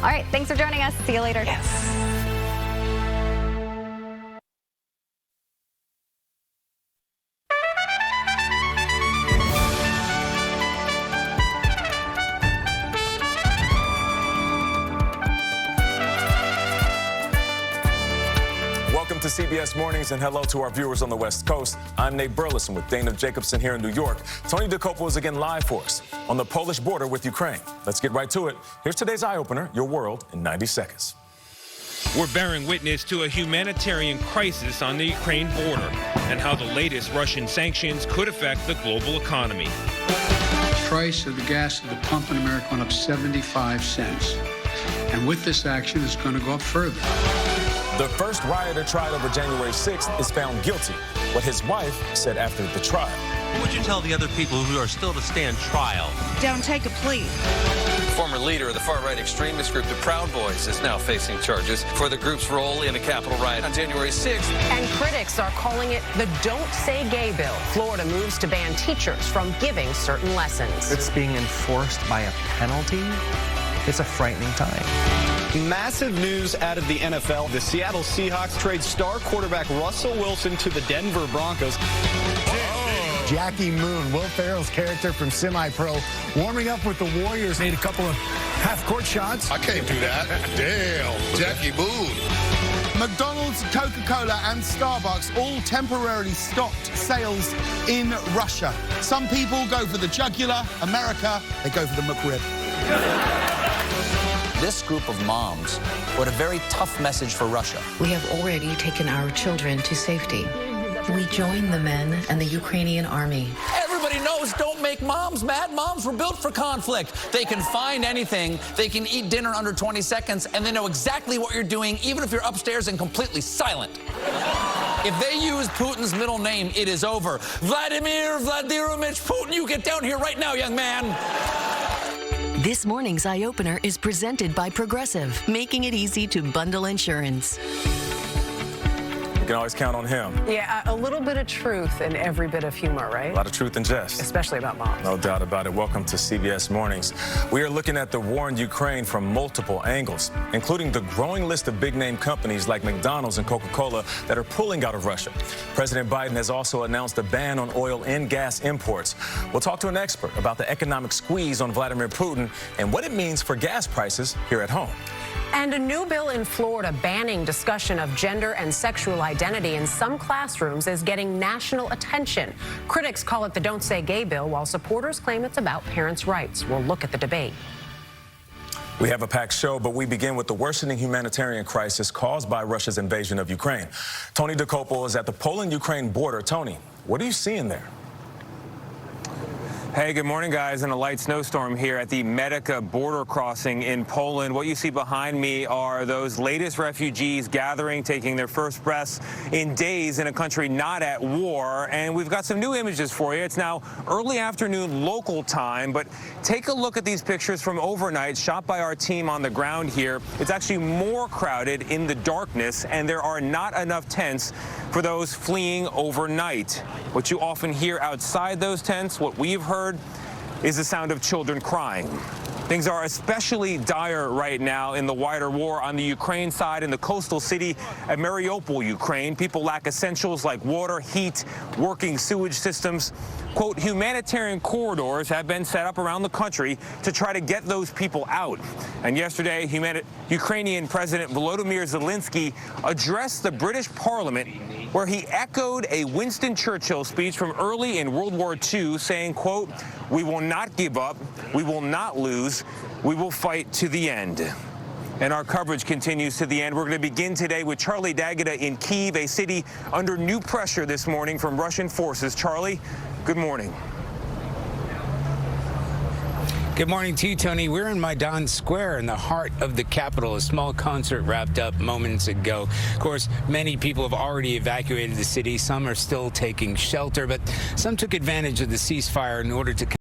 All right, thanks for joining us. See you later. Yes. Welcome to CBS Mornings, and hello to our viewers on the West Coast. I'm Nate Burleson with Dana Jacobson here in New York. Tony Dokoupil is again live for us on the Polish border with Ukraine. Let's get right to it. Here's today's eye-opener, Your World in 90 Seconds. We're bearing witness to a humanitarian crisis on the Ukraine border and how the latest Russian sanctions could affect the global economy. The price of the gas at the pump in America went up 75 cents. And with this action, it's going to go up further. The first rioter tried over January 6th is found guilty. What his wife said after the trial. What would you tell the other people who are still to stand trial? Don't take a plea. Former leader of the far-right extremist group, the Proud Boys, is now facing charges for the group's role in a Capitol riot on January 6th. And critics are calling it the Don't Say Gay bill. Florida moves to ban teachers from giving certain lessons. It's being enforced by a penalty. It's a frightening time. Massive news out of the NFL. The Seattle Seahawks trade star quarterback Russell Wilson to the Denver Broncos. Jackie Moon, Will Ferrell's character from Semi-Pro, warming up with the Warriors, made a couple of half-court shots. I can't do that. Damn, Jackie Moon. McDonald's, Coca-Cola and Starbucks all temporarily stopped sales in Russia. Some people go for the jugular. America, they go for the McRib. This group of moms wrote a very tough message for Russia. We have already taken our children to safety. We join the men and the Ukrainian army. Everybody knows don't make moms mad. Moms were built for conflict. They can find anything. They can eat dinner in under 20 seconds, and they know exactly what you're doing, even if you're upstairs and completely silent. If they use Putin's middle name, it is over. Vladimir Vladimirovich Putin, you get down here right now, young man. This morning's eye-opener is presented by Progressive, making it easy to bundle insurance. You can always count on him. Yeah, a little bit of truth in every bit of humor, right? A lot of truth and jest. Especially about moms. No doubt about it. Welcome to CBS Mornings. We are looking at the war in Ukraine from multiple angles, including the growing list of big-name companies like McDonald's and Coca-Cola that are pulling out of Russia. President Biden has also announced a ban on oil and gas imports. We'll talk to an expert about the economic squeeze on Vladimir Putin and what it means for gas prices here at home. And a new bill in Florida banning discussion of gender and sexual identity in some classrooms is getting national attention. Critics call it the Don't Say Gay bill, while supporters claim it's about parents' rights. We'll look at the debate. We have a packed show, but we begin with the worsening humanitarian crisis caused by Russia's invasion of Ukraine. Tony Dokoupil is at the Poland-Ukraine border. Tony, what are you seeing there? Hey, good morning, guys. In a light snowstorm here at the Medica border crossing in Poland. What you see behind me are those latest refugees gathering, taking their first breaths in days in a country not at war. And we've got some new images for you. It's now early afternoon local time, but take a look at these pictures from overnight shot by our team on the ground here. It's actually more crowded in the darkness, and there are not enough tents for those fleeing overnight. What you often hear outside those tents, what we've heard, is the sound of children crying. Things are especially dire right now in the wider war on the Ukraine side in the coastal city of Mariupol, Ukraine. People lack essentials like water, heat, working sewage systems. Quote, humanitarian corridors have been set up around the country to try to get those people out. And yesterday, Ukrainian President Volodymyr Zelensky addressed the British Parliament, where he echoed a Winston Churchill speech from early in World War II, saying, quote, we will not give up, we will not lose, we will fight to the end. And our coverage continues to the end. We're going to begin today with Charlie D'Agata in Kyiv, a city under new pressure this morning from Russian forces. Charlie, good morning. Good morning to you, Tony. We're in Maidan Square in the heart of the capital. A small concert wrapped up moments ago. Of course, many people have already evacuated the city. Some are still taking shelter, but some took advantage of the ceasefire in order to